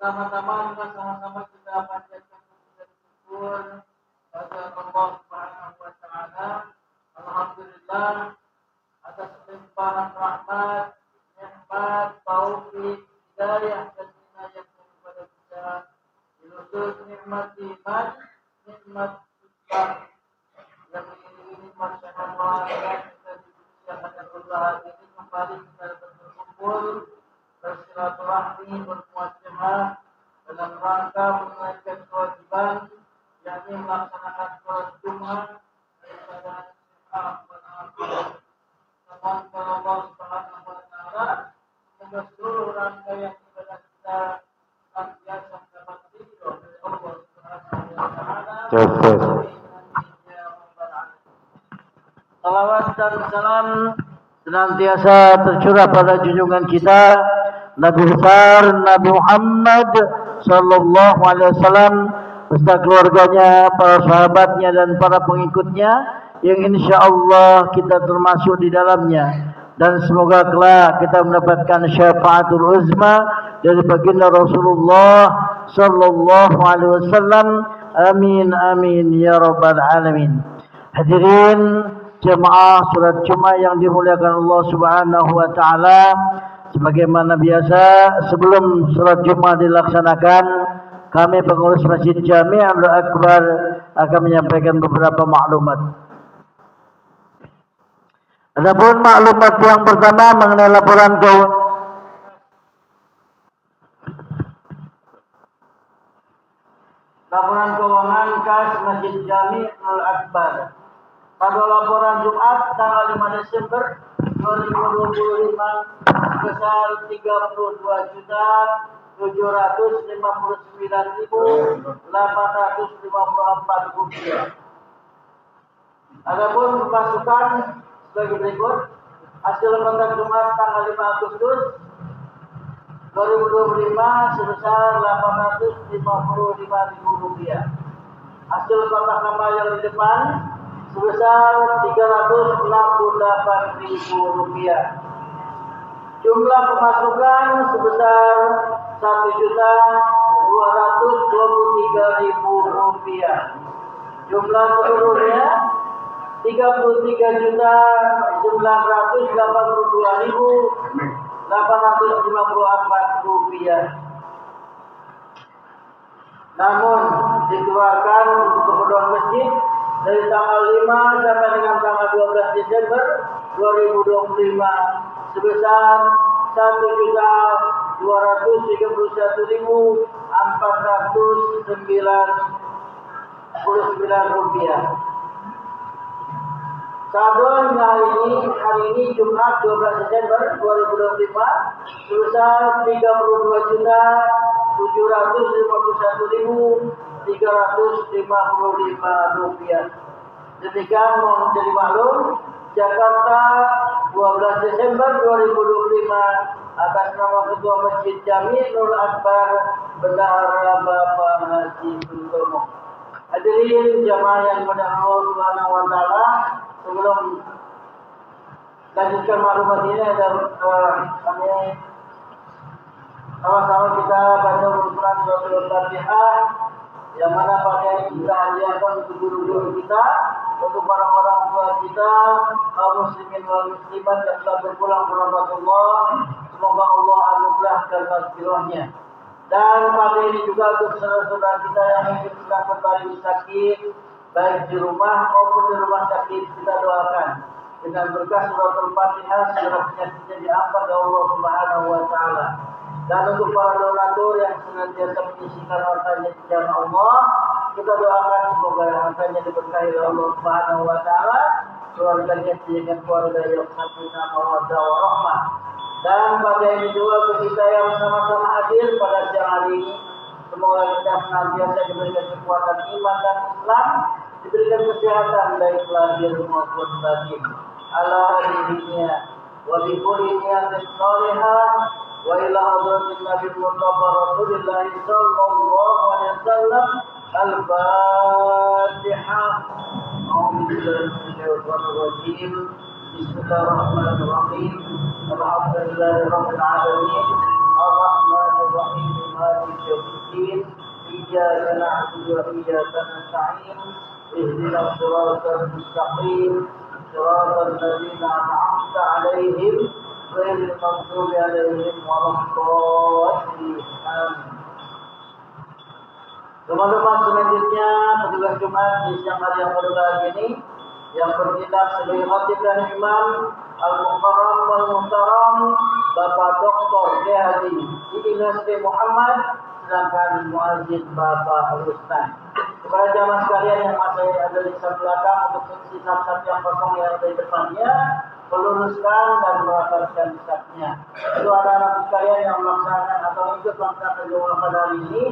Pertama-tama dengan sama-sama kita panjatkan puji dan syukur kepada Allah Subhanahu wa taala. Alhamdulillah atas limpahan rahmat, nikmat, taufik, hidayah dan inayah kepada kita. Khusus nikmat iman, nikmat Islam yang ini nikmat syahadat dan kita diberikan Allah ini kembali kita berkumpul bersilaturahmi bermuajamah dalam rangka menunaikan kewajiban yakni melaksanakan sholat Jumat daripada Mohon Allah Subhanahu wa taala semoga seluruh rangkaian ibadah kita senantiasa dapat ridho dari Allah Subhanahu wa taala. Salawat dan salam senantiasa tercurah pada junjungan kita Nabi besar Nabi Muhammad sallallahu alaihi wasallam beserta keluarganya, para sahabatnya dan para pengikutnya yang insyaallah kita termasuk di dalamnya, dan semoga kelak kita mendapatkan syafaatul uzma dari baginda Rasulullah sallallahu alaihi wasallam. Amin amin ya rabbal alamin. Hadirin jemaah salat Jumat yang dimuliakan Allah Subhanahu wa taala, sebagaimana biasa sebelum salat Jumat dilaksanakan, kami pengurus Masjid Jami'ul Akbar akan menyampaikan beberapa maklumat. Adapun maklumat yang pertama mengenai laporan keuangan kas Masjid Jami'ul Akbar. Pada laporan Jumat tanggal 5 Desember 2025 sebesar 32.759.854 rupiah. Adapun pemasukan sebagai berikut: hasil kontak Jumat tanggal 5 Agustus 2025 sebesar 855.000 rupiah. Hasil kotak amal yang di depan sebesar 368.000 rupiah. Jumlah pemasukan sebesar 1.223.000 rupiah. Jumlah seluruhnya 33.982.854 rupiah. Namun dikeluarkan untuk keperluan masjid dari tanggal 5 sampai dengan tanggal 12 Desember 2025 sebesar 1.231.499 rupiah. Saldo hingga hari ini Jumat 12 Desember 2025 sebesar 32.751.355 rupiah. Demikian mohon menjadi maklum, Jakarta 12 Desember 2025 atas nama Ketua Masjid Jami'ul Akbar Bendahara Bapak Haji Sutomo. Hadirin jamaah yang dimuliakan Allah Subhanahu wa taala, sebelum lanjutkan maklumat ini ada kami sama-sama kita baca surat Al-Fatihah yang mana pada kita hadiahkan untuk guru-guru kita, untuk orang-orang tua kita, kaum muslimin wal muslimat yang telah berpulang ke rahmatullah. Semoga Allah anugerahkan mazkirahnya. Dan pada ini juga untuk saudara-saudara kita yang mungkin sedang berbaring sakit, baik di rumah maupun di rumah sakit, kita doakan dengan berkah surat Al-Fatihah segera penyakitnya diampuni oleh Allah Subhanahu wa taala. Dan untuk para donatur yang senantiasa menyisihkan hartanya di jalan Allah, kita doakan semoga hartanya diberkahi oleh Allah Subhanahu wa taala, keluarganya dengan keluarga yang sakinah mawaddah warahmah. Dan pada ini juga kita yang sama-sama hadir pada siang hari ini, semoga kita senantiasa diberikan kekuatan iman dan Islam, diberikan kesehatan baik lahir maupun batin, ala dirinya wa bi kulli niyatin shalihah wa ila hadratin Nabi Mustafa Rasulullah sallallahu alaihi wasallam. Al-Fatihah. Bismillahirrahmanirrahim. Bismillahirrahmanirrahim. Alhamdulillahirabbil alamin. Ar-Rahmanir Rahim. Maliki يوم الدين إياك نعبد وإياك نستعين اهدنا الصراط المستقيم صراط الذين أنعمت عليهم غير المغضوب عليهم ولا الضالين آمين. Teman-teman, selanjutnya petugas Jumat di siang hari yang berbahagia ini yang bertindak sebagai khatib dan imam Al-Mukarram wal-Muhtaram Bapak Dr. Haji Idris Muhammad, sedangkan muazzin Bapak Al-Ustaz. Kepada jamaah sekalian yang masih ada di samping belakang untuk mengisi saf-saf yang kosong yang ada di depannya, meluruskan dan merapatkan safnya. Itu anak-anak sekalian yang melaksanakan atau ikut melaksanakan jumlah pada hari ini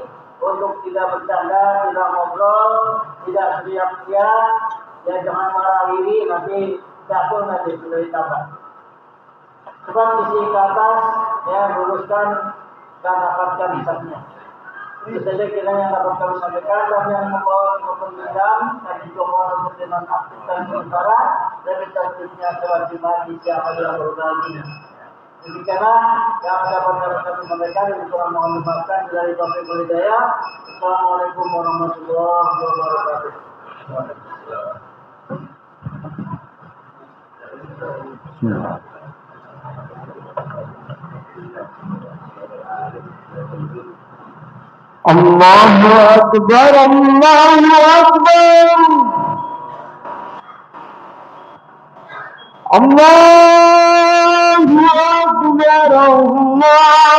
untuk tidak bercanda, tidak ngobrol, tidak teriak-teriak, ya jangan marah diri, nanti jatuh nanti sudah ditambah. Cepat isi ke atas, ya luruskan dan rapatkan hisapnya. Itu saja kiranya yang dapat kami sampaikan, dan yang membawa maupun dendam dan juga mohon untuk dinonaktifkan sementara dan tertibnya sholat Jumat di siang hari yang berbahagia. Demikianlah yang dapat kami sampaikan, dan kurang mohon dimaafkan dari Taufik wal Hidayah. Assalamualaikum warahmatullahi wabarakatuh. Allahu Akbar, Allahu Akbar, Allahu Akbar, Allahu Akbar.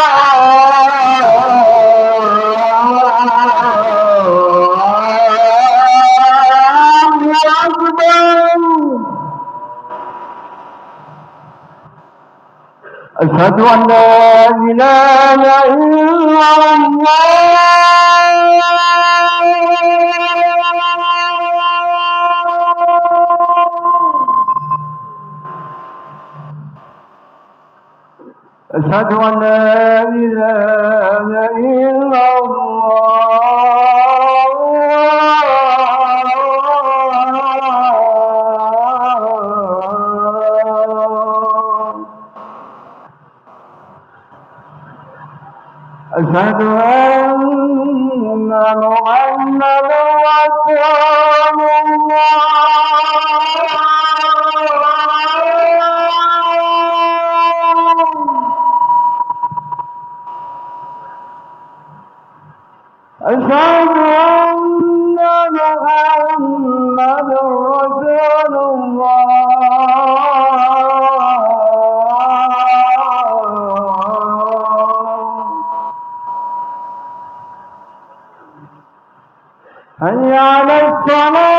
أشهد أن لا إله إلا الله أشهد أن لا إله إلا أشهد أن محمدا رسول الله أشهد أن محمدا رسول حي على الصلاة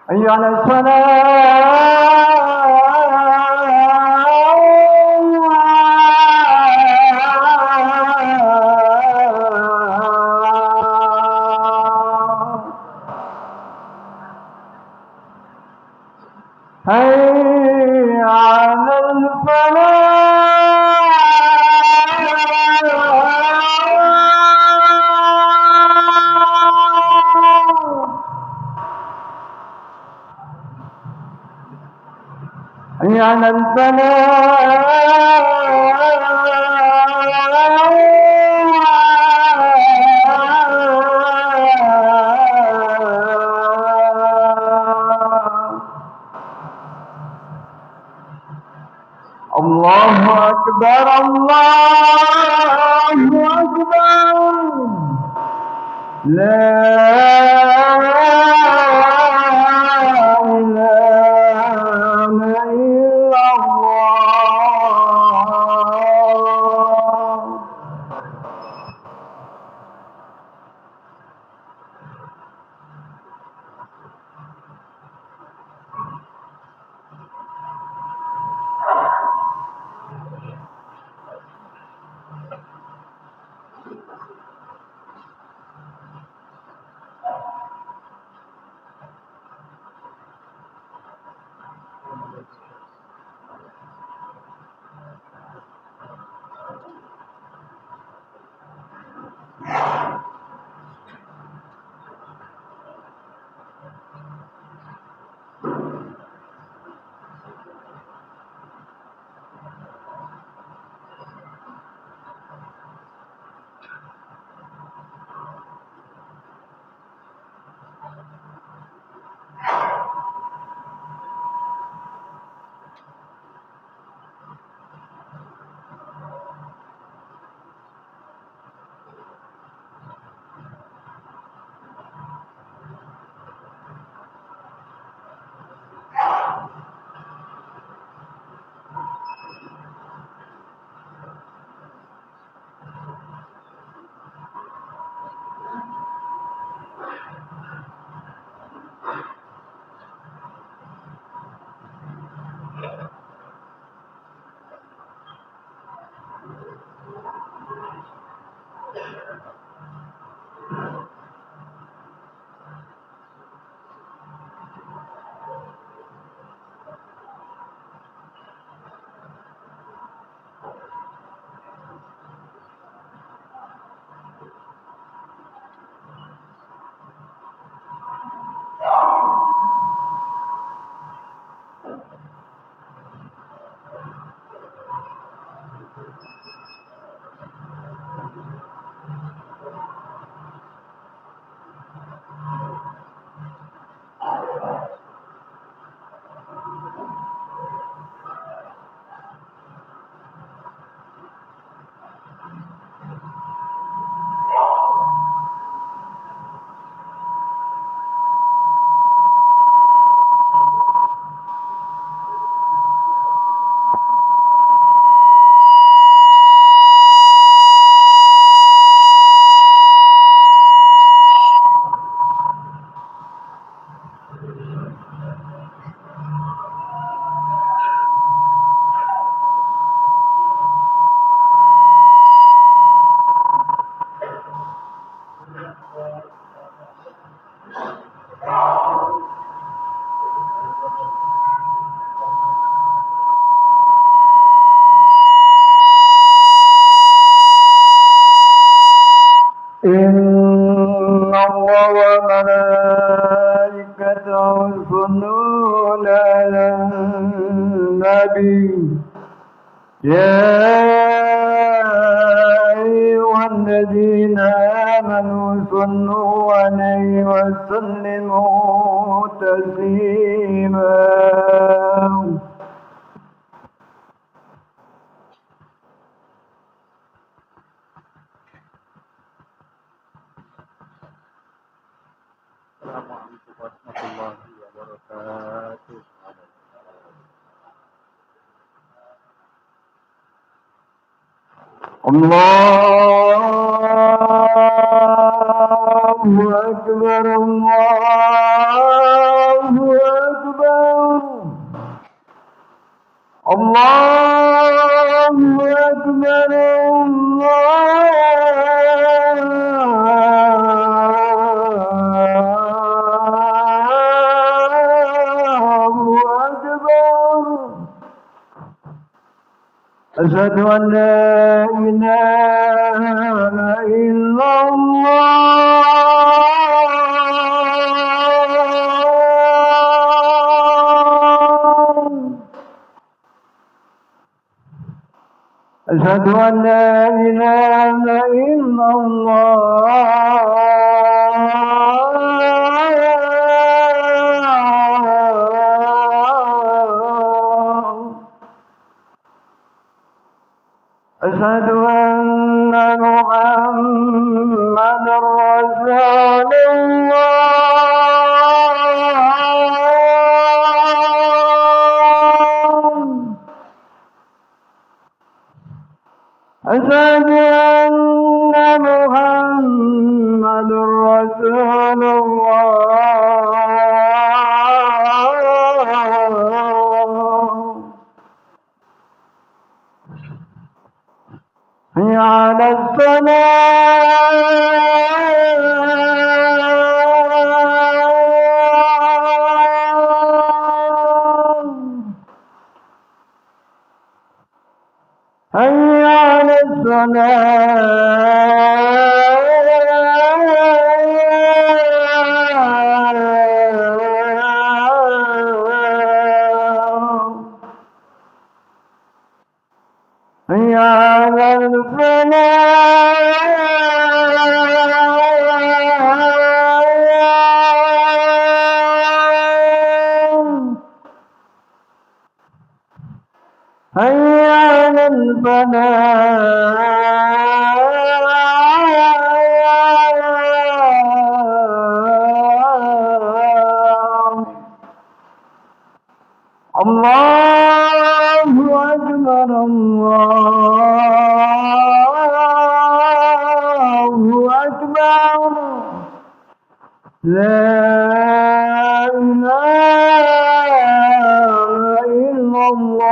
حي على حي على الفلاح حي على الله أكبر، الله أكبر، لا إله إلا الله. إن الله وملائكته يصلون على النبي يا أيها الذين آمنوا صلوا عليه وسلموا تسليما السلام عليكم ورحمة الله وبركاته. الله أكبر الله أكبر الله أكبر الله أكبر أشهد أن لا إله إلا الله أشهد أن لا إله إلا الله أشهد أن محمدا رسول الله أشهد أن محمدا رسول الله حي على الصلاة حي على الصلاة حي على الفلاح حي على الفلاح الله أكبر الله أكبر لا إله إلا الله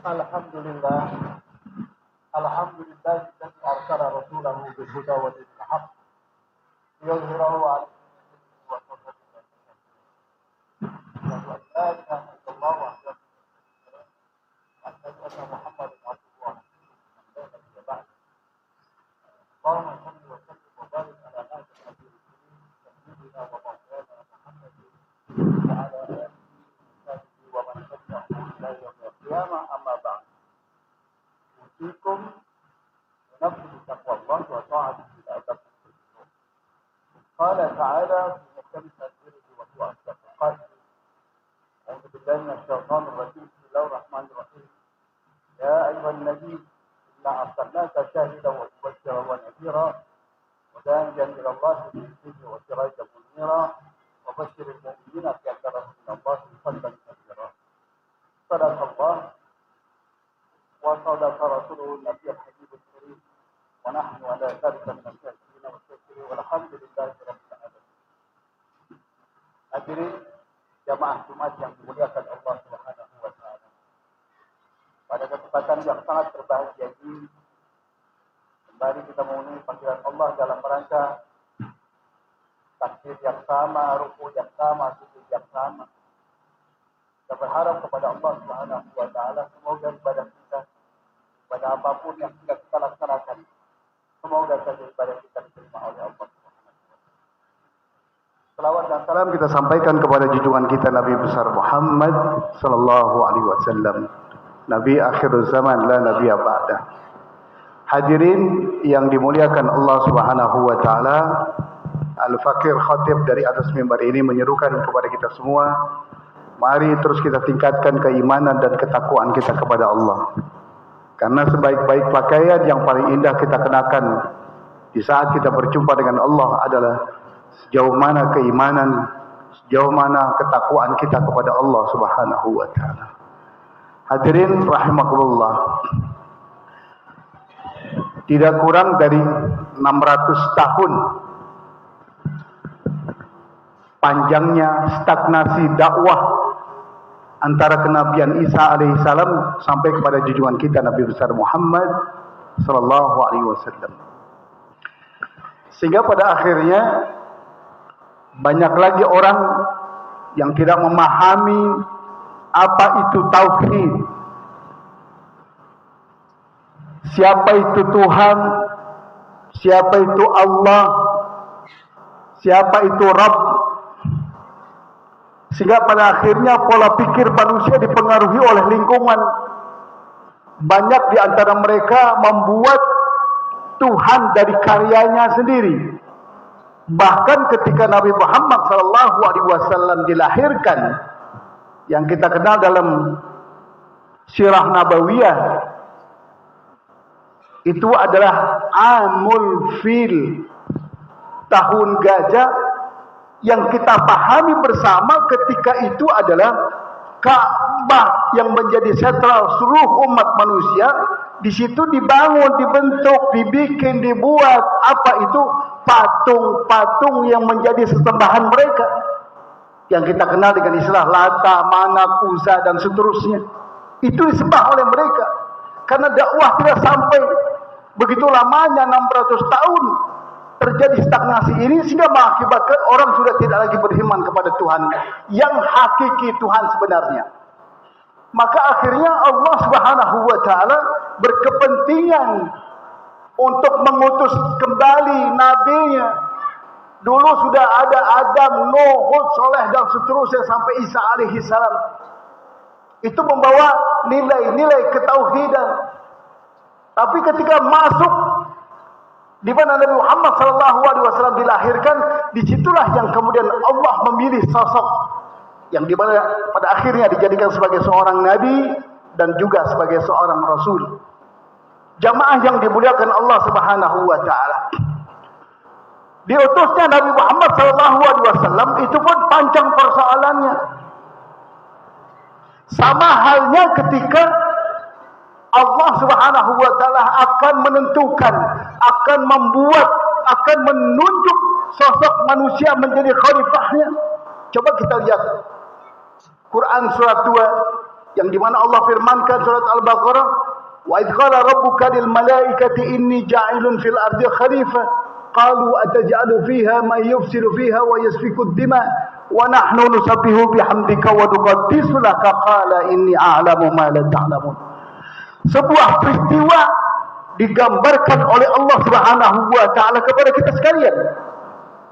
الحمد لله الذي أرسل رسوله بالهدى ودين الحق ليظهره على الدين وكفر أشهد أن لا إله إلا الله وحده وأشهد أن محمدا عبده ورسوله اللهم صل وسلم وبارك على هذا النبي الكريم سيدنا ومولانا محمد وعلى آله وصحبه ومن تبعه إلى يوم القيامة. أما بعد، أوصيكم بنفسي بتقوى الله وطاعته بالأدب. قال تعالى في محكم تنزيله وهو أصدق القائل: أعوذ بالله من الشيطان الرجيم. بسم الله الرحمن الرحيم. يا أيها النبي إنا أرسلناك شاهدا ومبشرا ونذيرا وداعيا إلى الله بإذنه وسراجا منيرا وبشر المؤمنين بأن لهم من الله فضلا كبيرا. صدق الله وصدق رسوله النبي الحبيب الكريم ونحن على ذلك من الشاهدين والشاكرين والحمد لله رب العالمين. Hadirin jamaah Jumat yang dimuliakan Allah Subhanahu wa taala. Pada kesempatan yang sangat berbahagia ini Mari kita memenuhi panggilan Allah dalam rangka takbir yang sama, ruku yang sama, sujud yang sama. Kita berharap kepada Allah Subhanahu wa taala semoga ibadah kita pada apapun yang sudah kita laksanakan, semoga saja ibadah kita diterima oleh Allah. Selawat dan salam kita sampaikan kepada junjungan kita Nabi besar Muhammad sallallahu alaihi wasallam, Nabi akhir zaman, la nabiya ba'dah. Hadirin yang dimuliakan Allah Subhanahu wa taala, Al-Fakir Khatib dari atas mimbar ini menyerukan kepada kita semua, mari terus kita tingkatkan keimanan dan ketakwaan kita kepada Allah. Karena sebaik-baik pakaian yang paling indah kita kenakan di saat kita berjumpa dengan Allah adalah sejauh mana keimanan, sejauh mana ketakwaan kita kepada Allah Subhanahu wa taala. Hadirin rahimakumullah. Tidak kurang dari 600 tahun panjangnya stagnasi dakwah antara kenabian Isa alaihissalam sampai kepada junjungan kita Nabi besar Muhammad sallallahu alaihi wasallam. Sehingga pada akhirnya banyak lagi orang yang tidak memahami apa itu tauhid. Siapa itu Tuhan? Siapa itu Allah? Siapa itu Rabb? Sehingga pada akhirnya pola pikir manusia dipengaruhi oleh lingkungan. Banyak di antara mereka membuat Tuhan dari karyanya sendiri. Bahkan ketika Nabi Muhammad SAW dilahirkan, yang kita kenal dalam sirah Nabawiyah, itu adalah Amul Fil, tahun gajah, yang kita pahami bersama ketika itu adalah Ka'bah yang menjadi sentral seluruh umat manusia. Di situ dibangun, dibentuk, dibikin, dibuat apa itu patung-patung yang menjadi sesembahan mereka, yang kita kenal dengan istilah Lata, Manat, Uzza dan seterusnya. Itu disembah oleh mereka. Karena dakwah tidak sampai begitu lamanya 600 tahun terjadi stagnasi ini, sehingga mengakibatkan orang sudah tidak lagi beriman kepada Tuhan yang hakiki, Tuhan sebenarnya. Maka akhirnya Allah Subhanahu wa taala berkepentingan untuk mengutus kembali nabinya. Dulu sudah ada Adam, Nuh, Hud, Saleh dan seterusnya sampai Isa alaihi salam. Itu membawa nilai-nilai ketauhidan. Tapi ketika masuk di mana Nabi Muhammad SAW dilahirkan, disitulah yang kemudian Allah memilih sosok yang di mana pada akhirnya dijadikan sebagai seorang nabi dan juga sebagai seorang rasul. Jamaah yang dimuliakan Allah Subhanahu wa taala. Diutusnya Nabi Muhammad SAW itu pun panjang persoalannya. Sama halnya ketika Allah Subhanahu wa taala akan menentukan, akan membuat, akan menunjuk sosok manusia menjadi khalifahnya. Coba kita lihat Quran surat 2 yang di mana Allah firmankan, surat Al-Baqarah, wa idz qala rabbuka lil malaikati inni ja'ilun fil ardi khalifah qalu ataj'alu fiha man yufsidu fiha wa yasfiku ad-dima wa nahnu nusabbihu bihamdika wa nuqaddisu laka qala inni a'lamu ma la ta'lamun. Sebuah peristiwa digambarkan oleh Allah Subhanahu wa taala kepada kita sekalian,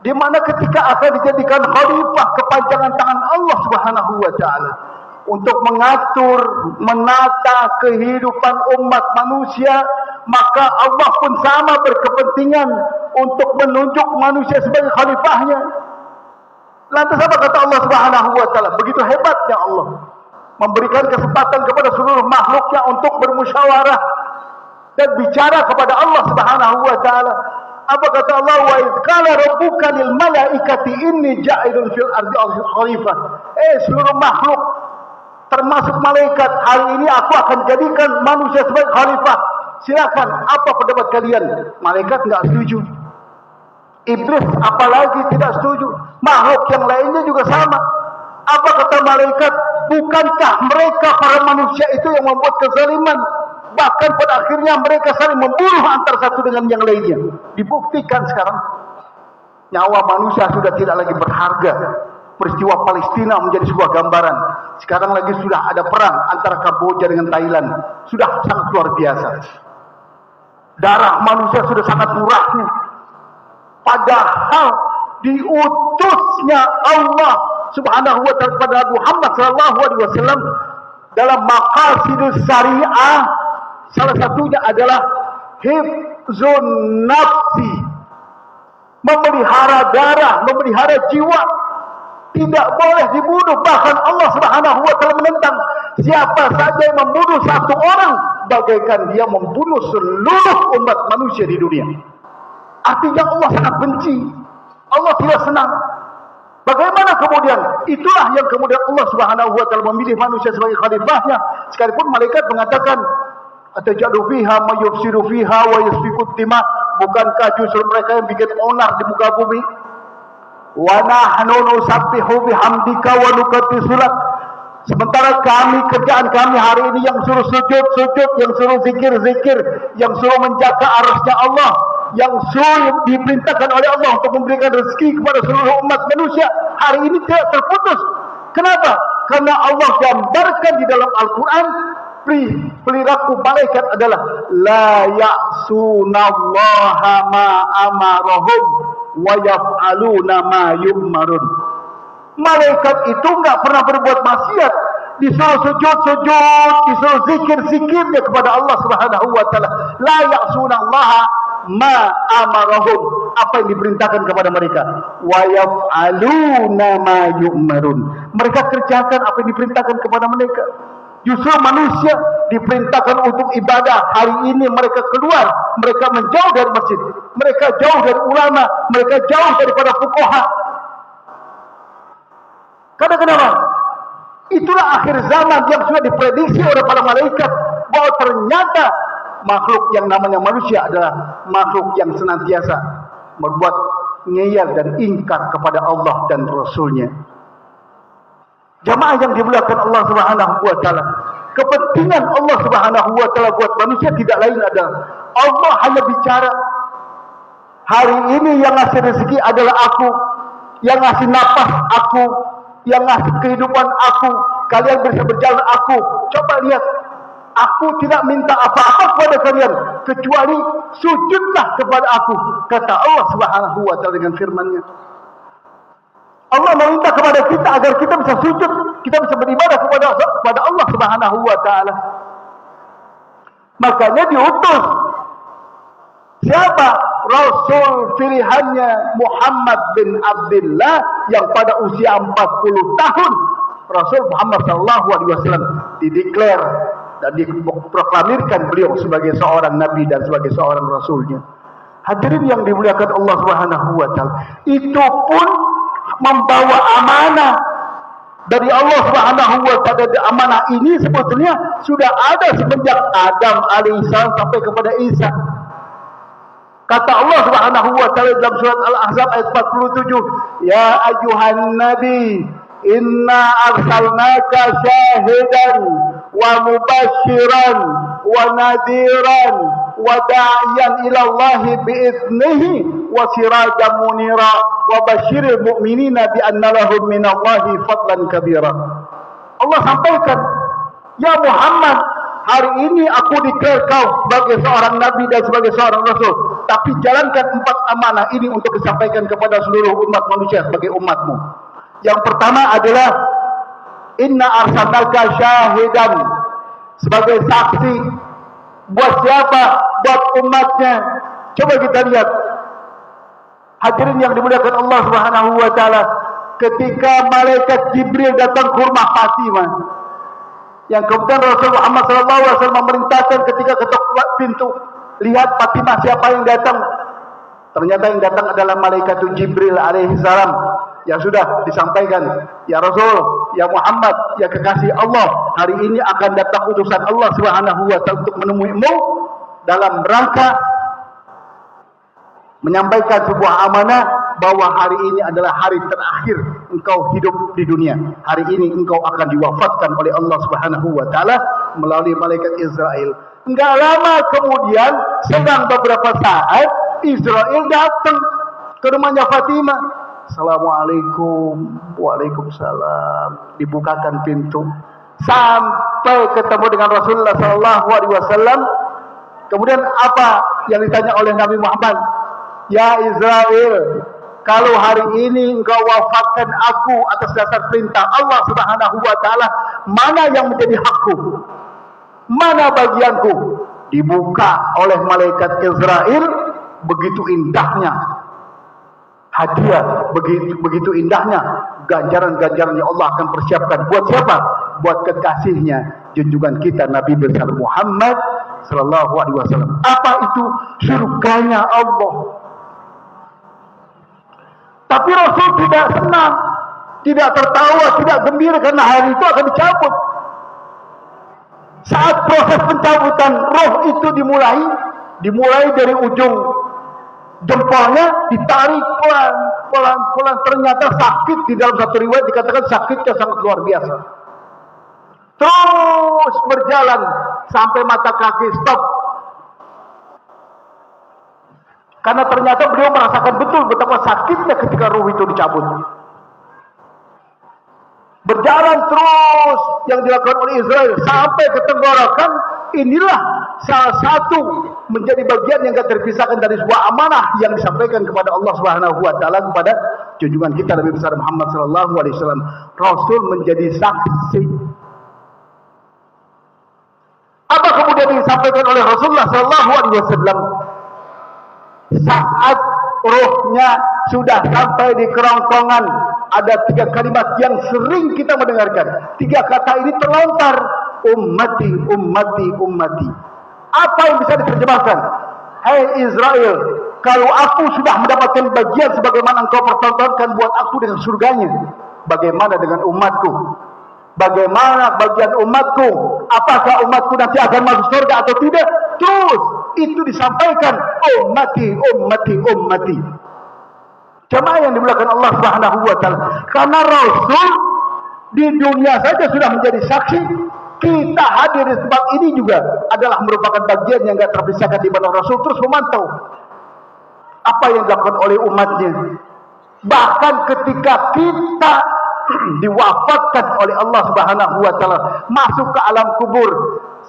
di mana ketika akan dijadikan khalifah kepanjangan tangan Allah Subhanahu wa taala untuk mengatur, menata kehidupan umat manusia, maka Allah pun sama berkepentingan untuk menunjuk manusia sebagai khalifahnya. Lantas apa kata Allah Subhanahu wa taala? Begitu hebatnya Allah memberikan kesempatan kepada seluruh makhluknya untuk bermusyawarah dan bicara kepada Allah Subhanahu wa taala. Apa kata Allah? Wa idz qala rabbuka lil malaikati inni ja'ilun fil ardi khalifah. Seluruh makhluk termasuk malaikat, hari ini aku akan jadikan manusia sebagai khalifah. Silakan, apa pendapat kalian? Malaikat enggak setuju. Iblis apalagi tidak setuju. Makhluk yang lainnya juga sama. Apa kata malaikat? Bukankah mereka para manusia itu yang membuat kezaliman? Bahkan pada akhirnya mereka saling membunuh antara satu dengan yang lainnya. Dibuktikan sekarang nyawa manusia sudah tidak lagi berharga. Peristiwa Palestina menjadi sebuah gambaran. Sekarang lagi sudah ada perang antara Kamboja dengan Thailand. Sudah sangat luar biasa. Darah manusia sudah sangat murahnya. Padahal diutusnya Allah Subhanahu wa ta'ala kepada Muhammad sallallahu alaihi wasallam dalam maqasidus syariah, salah satunya adalah hifzun nafsi, memelihara darah, memelihara jiwa, tidak boleh dibunuh. Bahkan Allah Subhanahu wa ta'ala menentang siapa saja yang membunuh satu orang bagaikan dia membunuh seluruh umat manusia di dunia. Artinya Allah sangat benci, Allah tidak senang. Bagaimana kemudian? Itulah yang kemudian Allah Subhanahu wa ta'ala memilih manusia sebagai khalifahnya. Sekalipun malaikat mengatakan, atajadu fiha ma yufsidu fiha wa yasfiku dima. Bukankah justru mereka yang bikin onar di muka bumi? Wa nahnu nusabbihu bihamdika wa nuqaddisu lak. Sementara kami, kerjaan kami hari ini yang suruh sujud, yang suruh zikir, yang suruh menjaga arasnya Allah, yang suruh diperintahkan oleh Allah untuk memberikan rezeki kepada seluruh umat manusia, hari ini tidak terputus. Kenapa? Karena Allah gambarkan di dalam Al-Quran, perilaku malaikat adalah la ya'sunallaha ma amarahum wa yaf'aluna ma yu'marun. Malaikat itu enggak pernah berbuat maksiat, disuruh sujud, disuruh zikir-zikirnya kepada Allah Subhanahu wa ta'ala. La ya'sunallaha ma amarahum, apa yang diperintahkan kepada mereka, wa yaf'aluna ma yu'marun, mereka kerjakan apa yang diperintahkan kepada mereka. Justru manusia diperintahkan untuk ibadah. Hari ini mereka keluar, mereka menjauh dari masjid, mereka jauh dari ulama, mereka jauh daripada fuqaha. Karena kenapa? Itulah akhir zaman yang sudah diprediksi oleh para malaikat, bahwa ternyata makhluk yang namanya manusia adalah makhluk yang senantiasa berbuat ngeyel dan ingkar kepada Allah dan Rasulnya. Jamaah yang dimuliakan Allah Subhanahu wa ta'ala, kepentingan Allah Subhanahu wa ta'ala buat manusia tidak lain adalah Allah hanya bicara, hari ini yang ngasih rezeki adalah aku, yang ngasih nafas aku, yang ngasih kehidupan aku, kalian bisa berjalan aku. Coba lihat, aku tidak minta apa-apa kepada kalian kecuali sujudlah kepada aku, kata Allah Subhanahu wa ta'ala dengan firman-Nya. Allah meminta kepada kita agar kita bisa sujud, kita bisa beribadah kepada Allah Subhanahu wa ta'ala. Makanya diutus siapa? Rasul pilihannya Muhammad bin Abdullah yang pada usia 40 tahun Rasul Muhammad sallallahu alaihi wasallam dideklar dan diproklamirkan beliau sebagai seorang nabi dan sebagai seorang rasulnya. Hadirin yang dimuliakan Allah Subhanahu wa ta'ala, itu pun membawa amanah dari Allah Subhanahu wa ta'ala. Amanah ini sebetulnya sudah ada semenjak Adam alaihissalam sampai kepada Isa. Kata Allah Subhanahu wa ta'ala dalam surat Al-Ahzab ayat 47, ya ayyuhan nabi inna arsalnaka syahidan wa mubashiran wa nadiran wa da'iyan ila Allah bi'iznihi wa sirajan munira wa basyiril mu'minina bi anna lahum minallahi fadlan kabira. Allah sampaikan, ya Muhammad, hari ini aku deklar kau sebagai seorang nabi dan sebagai seorang rasul, tapi jalankan 4 amanah ini untuk disampaikan kepada seluruh umat manusia sebagai umatmu. Yang pertama adalah inna arsalnaka syahidan, sebagai saksi. Buat siapa? Buat umatnya. Coba kita lihat, hadirin yang dimuliakan Allah Subhanahu wa ta'ala, ketika malaikat Jibril datang ke rumah Fatimah, yang kemudian Rasul Muhammad SAW memerintahkan ketika ketuk pintu, lihat Fatimah siapa yang datang. Ternyata yang datang adalah malaikat Jibril alaihissalam, yang sudah disampaikan, ya Rasul, ya Muhammad, ya kekasih Allah, hari ini akan datang utusan Allah Subhanahu wa ta'ala untuk menemuimu dalam rangka menyampaikan sebuah amanah bahwa hari ini adalah hari terakhir engkau hidup di dunia. Hari ini engkau akan diwafatkan oleh Allah Subhanahu wa ta'ala, melalui malaikat Israel. Enggak lama kemudian, sedang beberapa saat, Israel datang ke rumahnya Fatimah. Assalamualaikum. Waalaikumsalam. Dibukakan pintu. Sampai ketemu dengan Rasulullah SAW. Kemudian apa yang ditanya oleh Nabi Muhammad? Ya Israel, kalau hari ini engkau wafatkan aku atas dasar perintah Allah Subhanahu wa taala, mana yang menjadi hakku? Mana bagianku? Dibuka oleh malaikat Israel, begitu indahnya hadiah, begitu indahnya ganjaran-ganjaran yang Allah akan persiapkan. Buat siapa? Buat kekasihnya, junjungan kita Nabi besar Muhammad sallallahu alaihi wasallam. Apa itu? Surganya Allah. Tapi Rasul tidak senang, tidak tertawa, tidak gembira karena hari itu akan dicabut. Saat proses pencabutan roh itu dimulai dari ujung jempolnya, ditarik pelan-pelan, ternyata sakit. Di dalam satu riwayat dikatakan sakitnya sangat luar biasa. Terus berjalan sampai mata kaki stop. Karena ternyata beliau merasakan betul betapa sakitnya ketika ruh itu dicabut. Berjalan terus yang dilakukan oleh Israel sampai ke tenggorokan. Inilah salah satu menjadi bagian yang tidak terpisahkan dari sebuah amanah yang disampaikan kepada Allah Subhanahu wa taala kepada junjungan kita Nabi besar Muhammad sallallahu alaihi wasallam. Rasul menjadi saksi. Apa kemudian disampaikan oleh Rasulullah sallallahu alaihi wasallam? Saat rohnya sudah sampai di kerongkongan, ada 3 kalimat yang sering kita mendengarkan. 3 kata ini terlontar, ummati, ummati, ummati. Apa yang bisa diterjemahkan? Hai Israel, kalau aku sudah mendapatkan bagian sebagaimana engkau pertontonkan buat aku dengan surganya, bagaimana dengan umatku? Bagaimana bagian umatku? Apakah umatku nanti akan masuk surga atau tidak? Terus itu disampaikan, ummati, ummati, ummati. Jemaah yang dimuliakan Allah Subhanahu wa taala, karena Rasul di dunia saja sudah menjadi saksi, kita hadir di tempat ini juga adalah merupakan bagian yang tidak terpisahkan di mana Rasul terus memantau apa yang dilakukan oleh umatnya. Bahkan ketika kita diwafatkan oleh Allah Subhanahu wa taala, masuk ke alam kubur,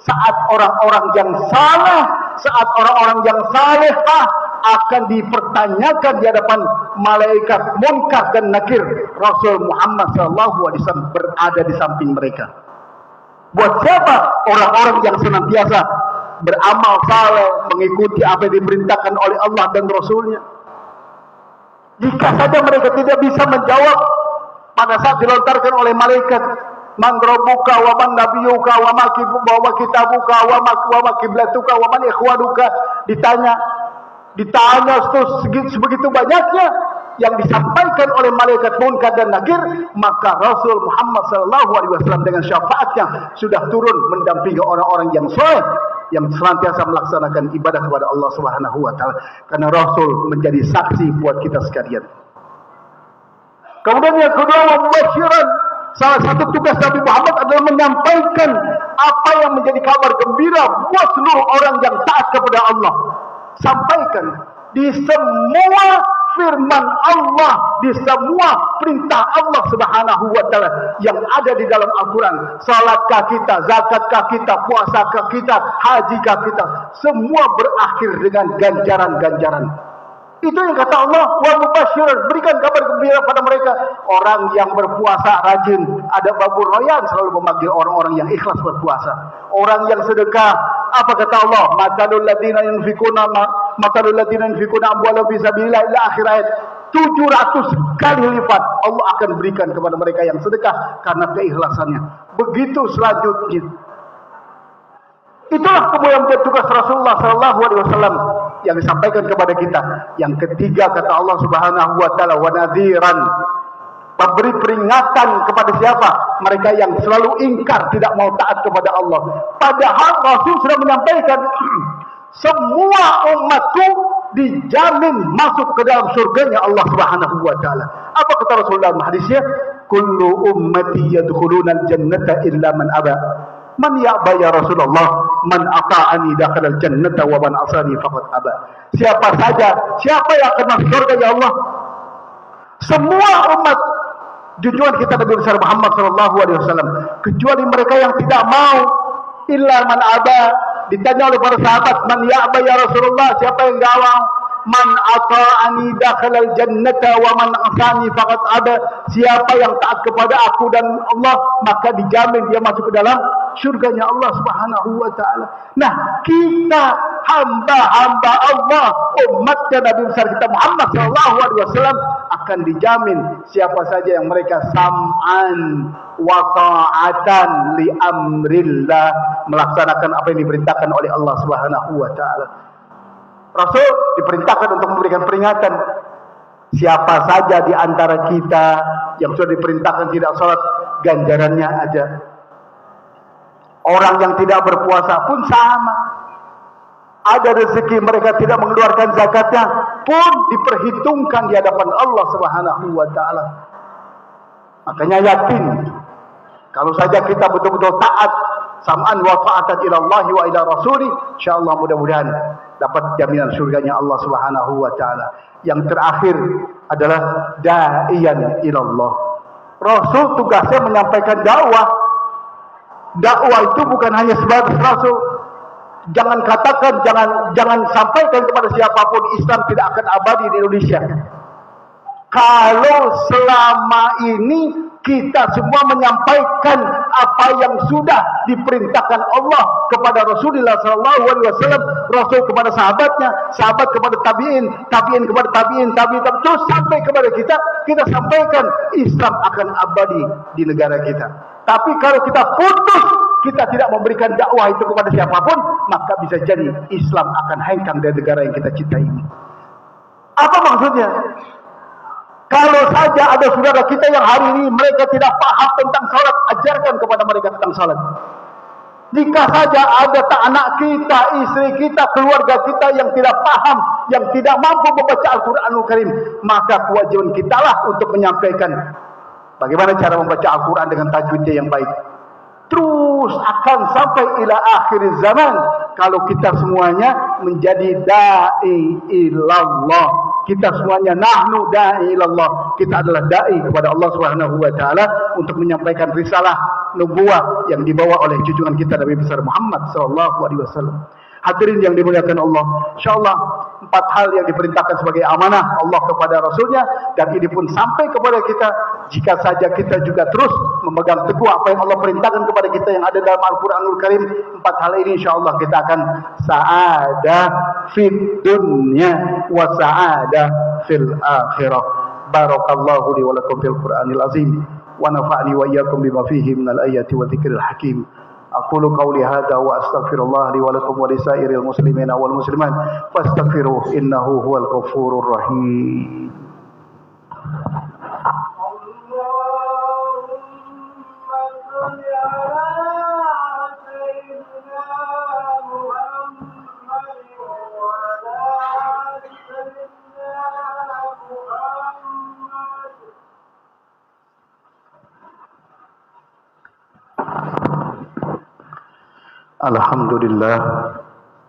saat orang-orang yang saleh, saat orang-orang yang salehah akan dipertanyakan di hadapan malaikat Munkar dan Nakir, Rasul Muhammad SAW berada di samping mereka. Buat siapa? Orang-orang yang senantiasa beramal saleh, mengikuti apa yang diperintahkan oleh Allah dan Rasulnya. Jika saja mereka tidak bisa menjawab pada saat dilontarkan oleh malaikat, man rabbuka wa man nabiyuka wa ma kitabuka wa ma qiblatuka wa man ikhwanuka, ditanya sebegitu banyaknya yang disampaikan oleh malaikat Munkar dan Nakir, maka Rasul Muhammad SAW dengan syafaatnya sudah turun mendampingi orang-orang yang soleh, yang senantiasa melaksanakan ibadah kepada Allah Subhanahu wa taala. Karena Rasul menjadi saksi buat kita sekalian. Kemudian yang kedua, mubasyiran. Salah satu tugas Nabi Muhammad adalah menyampaikan apa yang menjadi kabar gembira buat seluruh orang yang taat kepada Allah. Sampaikan di semua firman Allah, di semua perintah Allah Subhanahu wa taala yang ada di dalam Al-Qur'an. Salatkah kita, zakatkah kita, puasakah kita, hajikah kita, semua berakhir dengan ganjaran-ganjaran. Itu yang kata Allah, wa mubasyiran, berikan kabar gembira pada mereka. Orang yang berpuasa rajin, ada Babu Royan selalu memanggil orang-orang yang ikhlas berpuasa. Orang yang sedekah, apa kata Allah? Matalul ladzina yunfikuna amwalahum fi sabilillah ila akhir ayat. 700 kali lipat Allah akan berikan kepada mereka yang sedekah karena keikhlasannya. Begitu selanjutnya. Itulah kemudian menjadi tugas Rasulullah SAW yang disampaikan kepada kita. Yang ketiga kata Allah Subhanahu wa taala, wa nadhiran, memberi peringatan kepada siapa? Mereka yang selalu ingkar, tidak mau taat kepada Allah. Padahal Rasul sudah menyampaikan semua umatku dijamin masuk ke dalam surganya Allah Subhanahu wa taala. Apa kata Rasul dalam hadisnya? Kullu ummati yadkhuluna al-jannata illa man aba. Man ya'ba ya Rasulullah, man ata'ani dakhala al-jannata wa man asani faqad aba. Siapa yang akan masuk surga ya Allah? Semua umat junjungan kita Nabi besar Muhammad sallallahu alaihi wasallam, kecuali mereka yang tidak mau. Illa man aba. Ditanya oleh para sahabat, man ya'ba ya Rasulullah, siapa yang enggak mau? Man ata'ani dakhalal jannata wa man asani faqad aba. Siapa yang taat kepada aku dan Allah, maka dijamin dia masuk ke dalam surganya Allah Subhanahu wa taala. Nah, kita hamba-hamba Allah, umatnya Nabi besar kita Muhammad sallallahu alaihi wasallam akan dijamin siapa saja yang mereka sam'an wa ta'atan li amrillah, melaksanakan apa yang diperintahkan oleh Allah Subhanahu wa taala. Rasul diperintahkan untuk memberikan peringatan. Siapa saja di antara kita yang sudah diperintahkan tidak salat, ganjarannya ada. Orang yang tidak berpuasa pun sama. Ada rezeki mereka tidak mengeluarkan zakatnya pun diperhitungkan di hadapan Allah Subhanahu wa taala. Makanya yakin, kalau saja kita betul-betul taat, sam'an wa ta'atan ila Allah wa ila Rasuli, insyaallah mudah-mudahan dapat jaminan surganya Allah Subhanahu wa taala. Yang terakhir adalah da'iyan ila Allah. Rasul tugasnya menyampaikan dakwah. Dakwah itu bukan hanya sebatas Rasul. Jangan katakan, jangan sampaikan kepada siapapun Islam tidak akan abadi di Indonesia. Kalau selama ini kita semua menyampaikan apa yang sudah diperintahkan Allah kepada Rasulullah SAW, Rasul kepada sahabatnya, sahabat kepada tabi'in, tabi'in kepada tabi'in, terus sampai kepada kita sampaikan Islam akan abadi di negara kita. Tapi kalau kita putus, kita tidak memberikan dakwah itu kepada siapapun, maka bisa jadi Islam akan hengkang dari negara yang kita cintai ini. Apa maksudnya? Kalau saja ada saudara kita yang hari ini mereka tidak paham tentang salat, ajarkan kepada mereka tentang salat. Jika saja ada anak kita, istri kita, keluarga kita yang tidak paham, yang tidak mampu membaca Al-Quranul Karim, maka kewajiban kita lah untuk menyampaikan bagaimana cara membaca Al-Quran dengan tajwidnya yang baik. Terus akan sampai ila akhir zaman kalau kita semuanya menjadi da'i ilallah. Kita semuanya nahnu da'i ilallah. Kita adalah da'i kepada Allah Subhanahu wa taala untuk menyampaikan risalah nubuwah yang dibawa oleh junjungan kita Nabi besar Muhammad sallallahu alaihi wasallam. Hadirin yang dimuliakan Allah, insyaallah 4 hal yang diperintahkan sebagai amanah Allah kepada Rasulnya, dan ini pun sampai kepada kita jika saja kita juga terus memegang teguh apa yang Allah perintahkan kepada kita yang ada dalam Al-Quranul Karim. 4 hal ini insyaallah kita akan sa'adah fid dunya wa sa'adah fil akhirah. Barakallahu li wa lakum fil Qur'anil azim wa nafa'ni wa iyyakum bima fihi minal ayati wa dzikril hakim. Aqulu qawli hadha wa astaghfirullah li wa lakum wa lisairil muslimina wal muslimat fastaghfiruhu innahu huwal ghafurur rahim.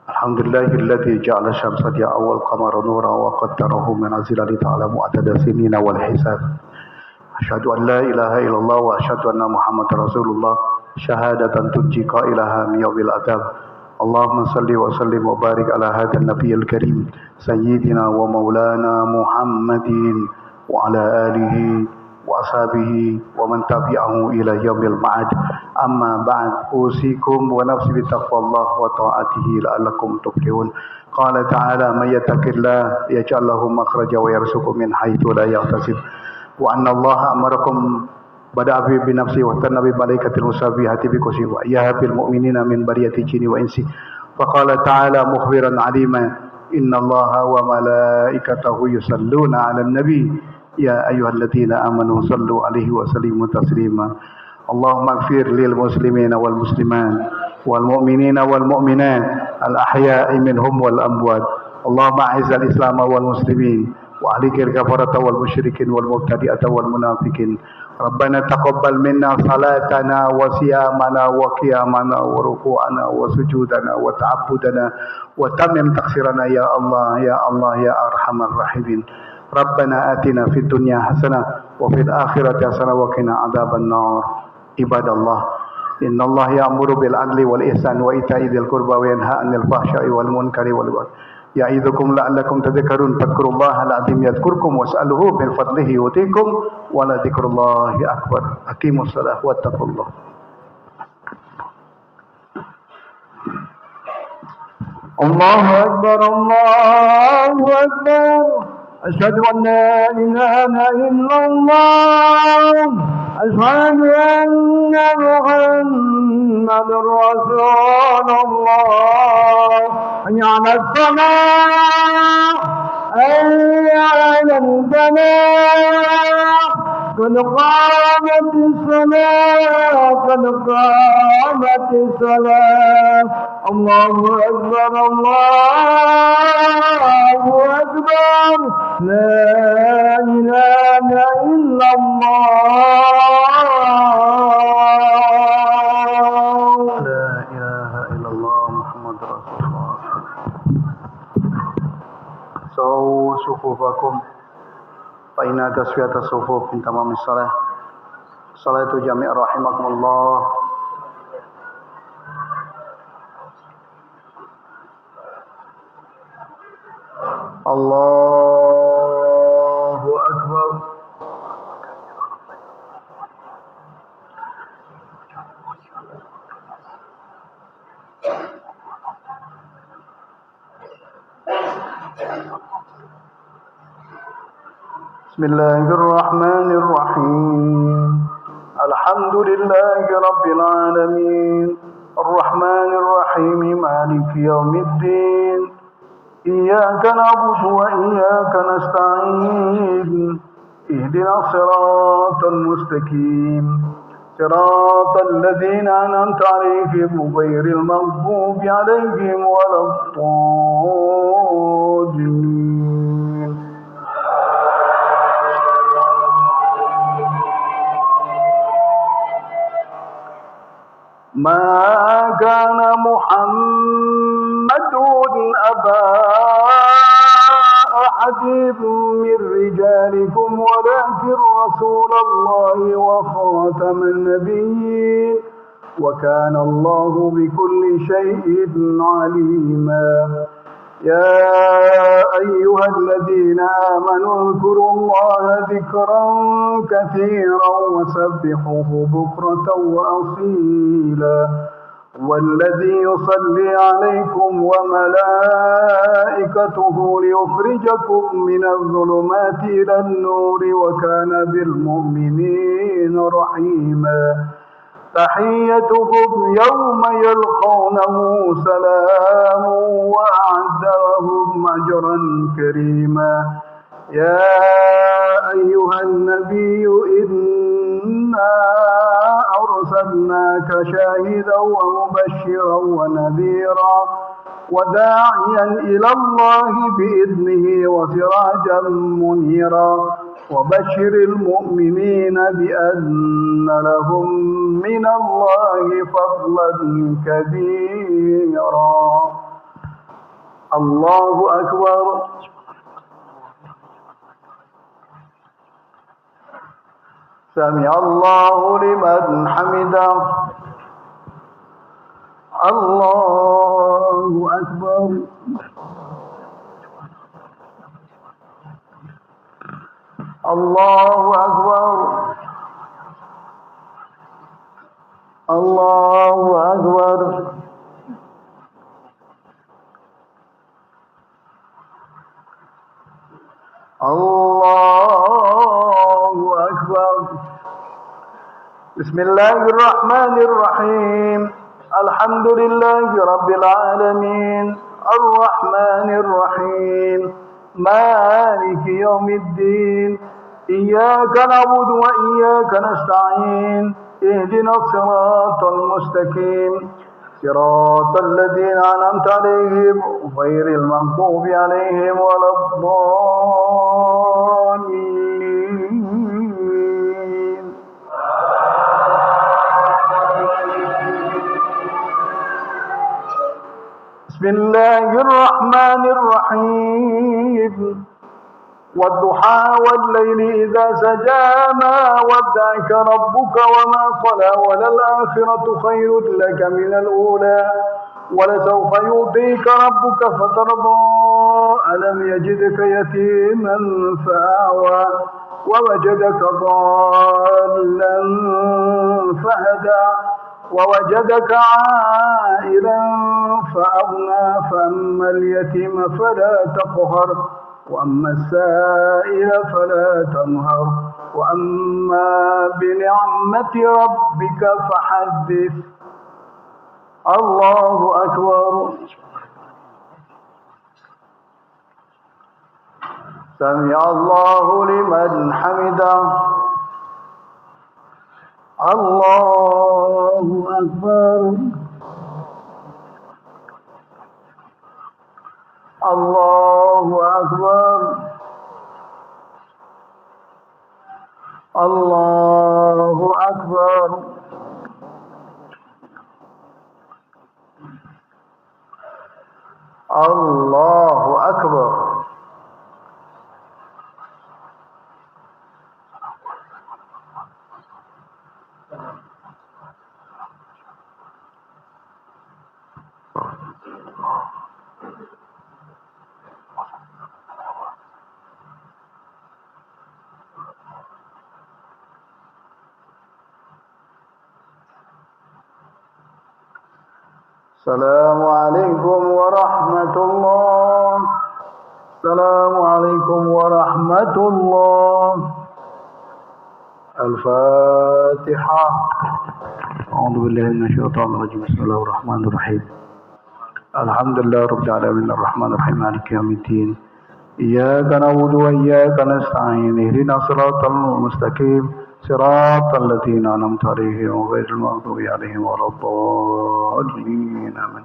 Alhamdulillahilladzi ja'ala syamsa diya'a wal qamara nuran wa qaddarahu manazila li ta'lamu adada sinina wal hisab. Asyhadu an la ilaha illallah wa asyhadu anna Muhammadar Rasulullah syahadatan tunji qailaha min yaumil adab. Allahumma salli wa sallim wa barik ala hadzal nabiyil karim sayyidina wa maulana Muhammadin wa ala alihi wa ashabihi wa man tabi'ahu ila yaumil ma'ad. Amma ba'd, usikum wa nafsi bi taqwallah wa ta'atihi la'allakum tuflihun. Qala ta'ala may yattaqillah yaj'al lahu makhraja wa yarzuqhu min haitsu la yahtasib. Wa anna Allah amarakum bada'a bi nafsi wa tanna bi malaikatil musabbihati bi kursi wa ya bil mu'minina min bariyati jinni wa insi. Fa qala ta'ala mukhbiran 'alima inna Allaha wa malaikatahu yusalluna 'alan nabi ya ayyuhalladzina amanu sallu 'alaihi wa sallimu taslima. Allahumma ighfir lil muslimina wal muslimat wal mu'minina wal mu'minat al ahya'i minhum wal amwat. Allahumma a'izzal islam wal muslimin وعليك الكفرة والمشركين والمبتدئة والمنافقين ربنا تقبل منا صلاتنا وصيامنا وقيامنا وركوعنا وسجودنا وتعبدنا وتمم تقصيرنا يا الله يا الله يا أرحم الراحمين ربنا آتنا في الدنيا حسنة وفي الآخرة حسنة وقنا عذاب النار عباد الله إن الله يأمر بالعدل والإحسان وإيتاء ذي القربى وينهى عن الفحشاء والمنكر والبغي يعظكم لعلكم تذكرون فاذكروا الله العظيم يذكركم واسألوه من فضله يؤتيكم ولذكر الله أكبر أقيموا الصلاة واتقوا الله الله أكبر الله أكبر أشهد أن لا إله إلا الله أشهد أن محمد رسول الله حي على الصلاة حي على الفلاح قد قامت الصلاة قد قامت الصلاة الله أكبر الله أكبر لا إله إلا الله لا إله إلا الله محمد رسول الله سووا صفوفكم فإن تسوية الصفوف من تمام الصلاة صلاة جميع رحمكم الله الله أكبر بسم الله الرحمن الرحيم الحمد لله رب العالمين الرحمن الرحيم مالك يوم الدين إياك نعبد وإياك نستعين اهدنا الصراط المستقيم صراط الذين أنعمت عليهم غير المغضوب عليهم ولا الضالين ما كان محمد أبا أحد من رجالكم ولكن رسول الله وخاتم النبيين وكان الله بكل شيء عليما يا أيها الذين آمنوا اذكروا الله ذكرا كثيرا وسبحوه بكرة وأصيلا والذي يصلي عليكم وملائكته ليخرجكم من الظلمات إلى النور وكان بالمؤمنين رحيما تحيتهم يوم يلقونه سلام وأعد لهم أجرا كريما يا أيها النبي إنا أرسلناك شاهدا ومبشرا ونذيرا وداعيا إلى الله بإذنه وسراجا منيرا وبشر المؤمنين بأن لهم من الله فضلا كبيرا الله أكبر سمع الله لمن حمده الله أكبر الله أكبر الله أكبر الله أكبر بسم الله الرحمن الرحيم الحمد لله رب العالمين الرحمن الرحيم مالك يوم الدين إياك نعبد وإياك نستعين اهدنا الصراط المستقيم صراط الذين أنعمت عليهم غير المغضوب عليهم ولا الضالين بسم الله الرحمن الرحيم والضحى والليل إذا سجى ما ودعك ربك وما صلى وللآخرة خير لك من الأولى ولسوف يعطيك ربك فترضى ألم يجدك يتيما فآوى ووجدك ضالا فهدى ووجدك عائلا فأغنى فأما اليتيم فلا تقهر وأما السائل فلا تنهر وأما بنعمة ربك فحدث الله أكبر سمع الله لمن حمده الله أكبر الله أكبر الله أكبر الله أكبر السلام عليكم ورحمة الله السلام عليكم ورحمة الله الفاتحة أعوذ بالله من الشيطان الرجيم بسم الله الرحمن الرحيم الحمد لله رب العالمين الرحمن الرحيم مالك يوم الدين إياك نعبد وإياك نستعين اهدنا الصراط المستقيم صراط الذين أنعمت عليهم غير المغضوب عليهم ولا الضالين آمين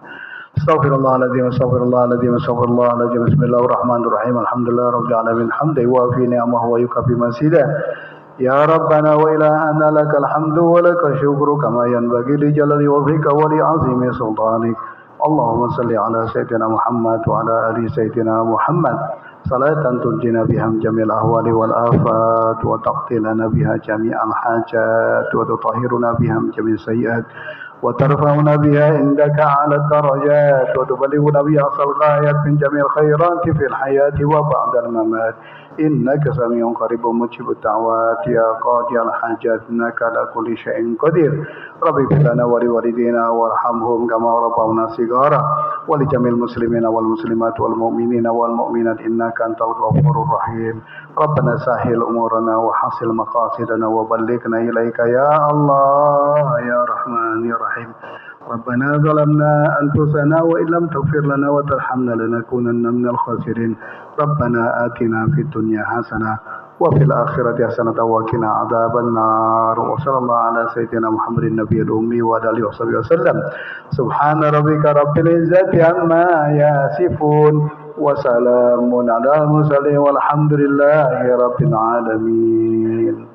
استغفر الله العظيم استغفر الله العظيم استغفر الله العظيم بسم الله الرحمن الرحيم الحمد لله رب العالمين حمدا يوافي نعمه ويكافئ مزيده يا ربنا وإلهنا لك الحمد ولك الشكر كما ينبغي لجلال وجهك ولعظيم سلطانك اللهم صل على سيدنا محمد وعلى آل سيدنا محمد صلاة تنجينا بها من جميع الأهوال والآفات وتقضي لنا بها جميع الحاجات وتطهرنا بها من جميع السيئات وترفعنا بها عندك على الدرجات وتبلغنا بها أقصى الغايات من جميع الخيرات في الحياة وبعد الممات إنك سميع قريب مجيب الدعوات يا قاضي الحاجات إنك على كل شيء قدير رب اغفر لنا ولوالدينا وارحمهم كما ربونا صغارا ولجميع المسلمين والمسلمات والمؤمنين والمؤمنات إنك أنت الغفور الرحيم ربنا سهل أمورنا وحصل مقاصدنا وبلغنا إليك يا الله يا رحمن يا رحيم ربنا ظلمنا أنفسنا وإن لم تغفر لنا وترحمنا لنكونن من الخاسرين ربنا آتنا في الدنيا حسنة وفي الآخرة حسنة وقنا عذاب النار وصلى الله على سيدنا محمد النبي الأمي وعلى آله وصحبه وسلم سبحان ربك رب العزة عما يصفون وسلام على المرسلين والحمد لله رب العالمين.